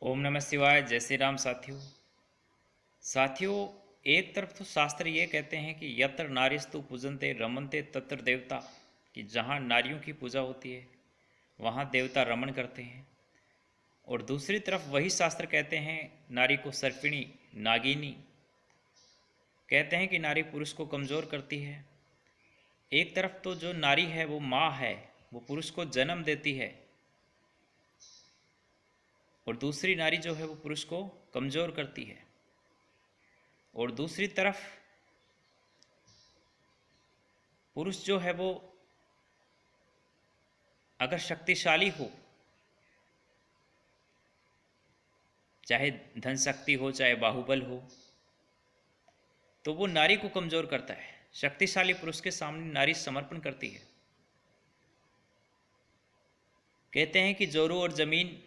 ओम नमः शिवाय। जय श्री राम। साथियों, एक तरफ तो शास्त्र ये कहते हैं कि यत्र नारीस्तु पूजन्ते रमन्ते तत्र देवता, कि जहाँ नारियों की पूजा होती है वहाँ देवता रमण करते हैं। और दूसरी तरफ वही शास्त्र कहते हैं नारी को सर्पिणी, नागिनी कहते हैं कि नारी पुरुष को कमज़ोर करती है। एक तरफ तो जो नारी है वो माँ है, वो पुरुष को जन्म देती है, और दूसरी नारी जो है वो पुरुष को कमज़ोर करती है। और दूसरी तरफ पुरुष जो है वो अगर शक्तिशाली हो, चाहे धन शक्ति हो चाहे बाहुबल हो, तो वो नारी को कमज़ोर करता है। शक्तिशाली पुरुष के सामने नारी समर्पण करती है। कहते हैं कि जोरू और ज़मीन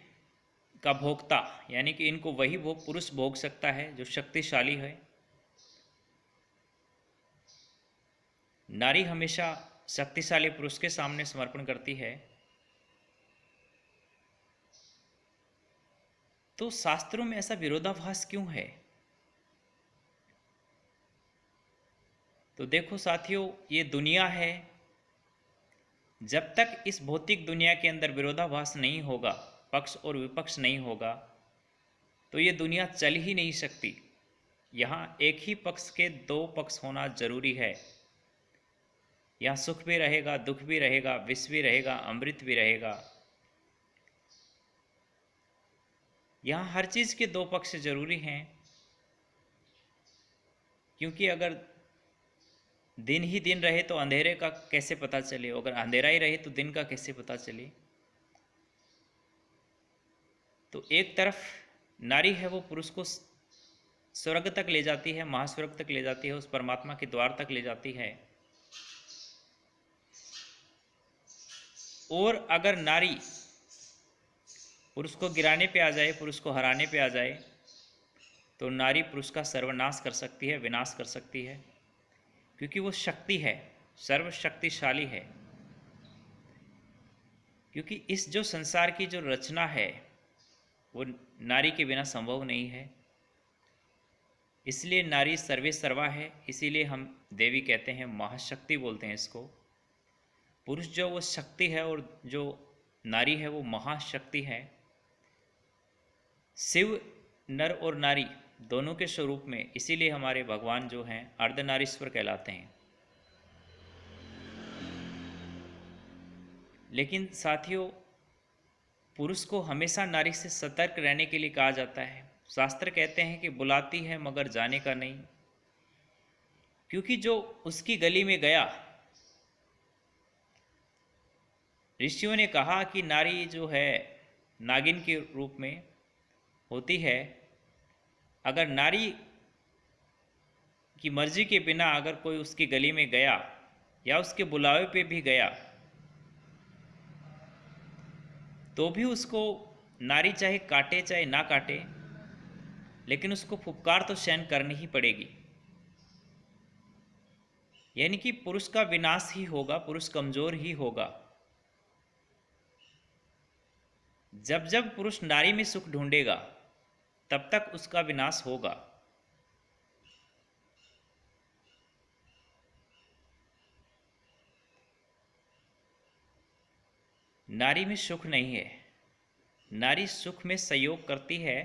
का भोक्ता, यानी कि इनको वही भोग पुरुष भोग सकता है जो शक्तिशाली है। नारी हमेशा शक्तिशाली पुरुष के सामने समर्पण करती है। तो शास्त्रों में ऐसा विरोधाभास क्यों है? तो देखो साथियों, ये दुनिया है। जब तक इस भौतिक दुनिया के अंदर विरोधाभास नहीं होगा, पक्ष और विपक्ष नहीं होगा, तो ये दुनिया चल ही नहीं सकती। यहाँ एक ही पक्ष के दो पक्ष होना जरूरी है। यहाँ सुख भी रहेगा, दुख भी रहेगा, विष भी रहेगा, अमृत भी रहेगा। यहाँ हर चीज़ के दो पक्ष जरूरी हैं। क्योंकि अगर दिन ही दिन रहे तो अंधेरे का कैसे पता चले, अगर अंधेरा ही रहे तो दिन का कैसे पता चले। तो एक तरफ नारी है वो पुरुष को स्वर्ग तक ले जाती है, महास्वर्ग तक ले जाती है, उस परमात्मा के द्वार तक ले जाती है। और अगर नारी पुरुष को गिराने पे आ जाए, पुरुष को हराने पे आ जाए, तो नारी पुरुष का सर्वनाश कर सकती है, विनाश कर सकती है। क्योंकि वो शक्ति है, सर्वशक्तिशाली है। क्योंकि इस जो संसार की जो रचना है वो नारी के बिना संभव नहीं है। इसलिए नारी सर्वे सर्वा है। इसीलिए हम देवी कहते हैं, महाशक्ति बोलते हैं इसको। पुरुष जो वो शक्ति है और जो नारी है वो महाशक्ति है। शिव नर और नारी दोनों के स्वरूप में, इसीलिए हमारे भगवान जो हैं अर्धनारीश्वर कहलाते हैं। लेकिन साथियों, पुरुष को हमेशा नारी से सतर्क रहने के लिए कहा जाता है। शास्त्र कहते हैं कि बुलाती है मगर जाने का नहीं। क्योंकि जो उसकी गली में गया, ऋषियों ने कहा कि नारी जो है नागिन के रूप में होती है। अगर नारी की मर्जी के बिना अगर कोई उसकी गली में गया या उसके बुलावे पे भी गया, तो भी उसको नारी चाहे काटे चाहे ना काटे, लेकिन उसको फुफकार तो सहन करनी ही पड़ेगी। यानी कि पुरुष का विनाश ही होगा, पुरुष कमजोर ही होगा। जब जब पुरुष नारी में सुख ढूंढेगा तब तक उसका विनाश होगा। नारी में सुख नहीं है। नारी सुख में सहयोग करती है,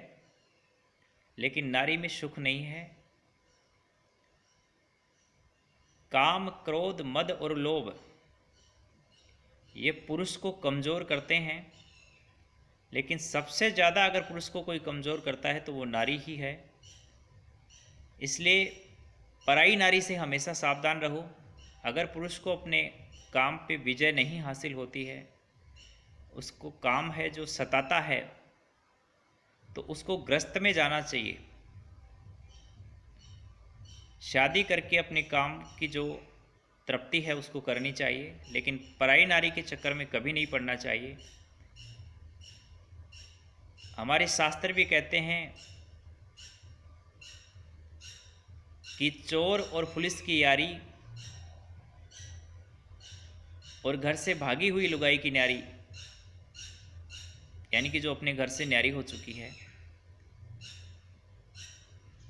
लेकिन नारी में सुख नहीं है। काम, क्रोध, मद और लोभ ये पुरुष को कमज़ोर करते हैं। लेकिन सबसे ज़्यादा अगर पुरुष को कोई कमज़ोर करता है तो वो नारी ही है। इसलिए पराई नारी से हमेशा सावधान रहो। अगर पुरुष को अपने काम पे विजय नहीं हासिल होती है, उसको काम है जो सताता है, तो उसको ग्रस्त में जाना चाहिए। शादी करके अपने काम की जो तृप्ति है उसको करनी चाहिए, लेकिन पराई नारी के चक्कर में कभी नहीं पड़ना चाहिए। हमारे शास्त्र भी कहते हैं कि चोर और पुलिस की यारी और घर से भागी हुई लुगाई की न्यारी, यानी कि जो अपने घर से न्यारी हो चुकी है,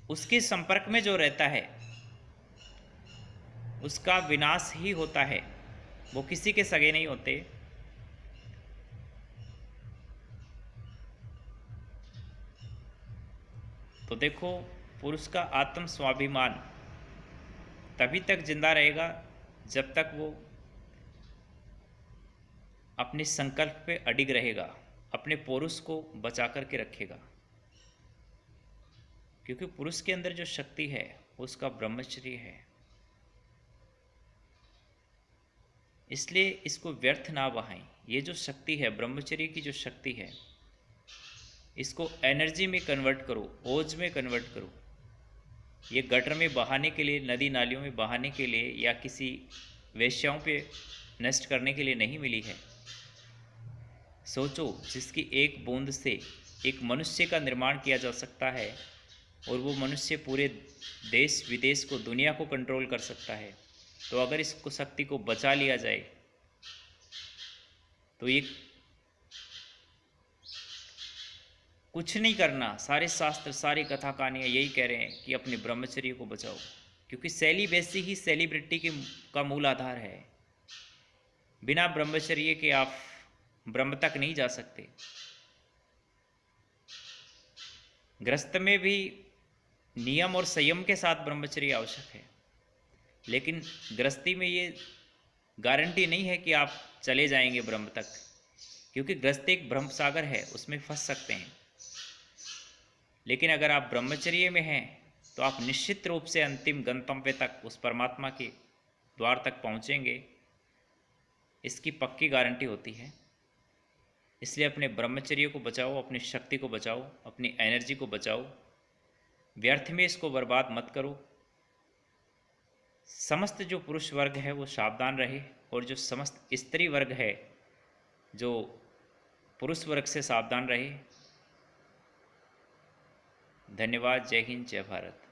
उसके संपर्क में जो रहता है उसका विनाश ही होता है, वो किसी के सगे नहीं होते। तो देखो, पुरुष का आत्म स्वाभिमान तभी तक जिंदा रहेगा जब तक वो अपने संकल्प पे अडिग रहेगा, अपने पुरुष को बचा करके रखेगा। क्योंकि पुरुष के अंदर जो शक्ति है उसका ब्रह्मचर्य है, इसलिए इसको व्यर्थ ना बहाएं। ये जो शक्ति है, ब्रह्मचर्य की जो शक्ति है, इसको एनर्जी में कन्वर्ट करो, ओज में कन्वर्ट करो। ये गटर में बहाने के लिए, नदी नालियों में बहाने के लिए या किसी वेश्याओं पे नष्ट करने के लिए नहीं मिली है। सोचो, जिसकी एक बूंद से एक मनुष्य का निर्माण किया जा सकता है और वो मनुष्य पूरे देश विदेश को, दुनिया को कंट्रोल कर सकता है। तो अगर इसको शक्ति को बचा लिया जाए तो ये कुछ नहीं करना। सारे शास्त्र, सारी कथा कहानियाँ यही कह रहे हैं कि अपने ब्रह्मचर्य को बचाओ, क्योंकि सेलिबेसी ही सेलिब्रिटी का मूल आधार है। बिना ब्रह्मचर्य के आप ब्रह्म तक नहीं जा सकते। गृहस्थ में भी नियम और संयम के साथ ब्रह्मचर्य आवश्यक है, लेकिन गृहस्थी में ये गारंटी नहीं है कि आप चले जाएंगे ब्रह्म तक, क्योंकि गृहस्थ एक ब्रह्म सागर है, उसमें फंस सकते हैं। लेकिन अगर आप ब्रह्मचर्य में हैं तो आप निश्चित रूप से अंतिम गंतव्य तक, उस परमात्मा के द्वार तक पहुंचेंगे, इसकी पक्की गारंटी होती है। इसलिए अपने ब्रह्मचर्य को बचाओ, अपनी शक्ति को बचाओ, अपनी एनर्जी को बचाओ, व्यर्थ में इसको बर्बाद मत करो। समस्त जो पुरुष वर्ग है वो सावधान रहे, और जो समस्त स्त्री वर्ग है जो पुरुष वर्ग से सावधान रहे। धन्यवाद। जय हिंद, जय भारत।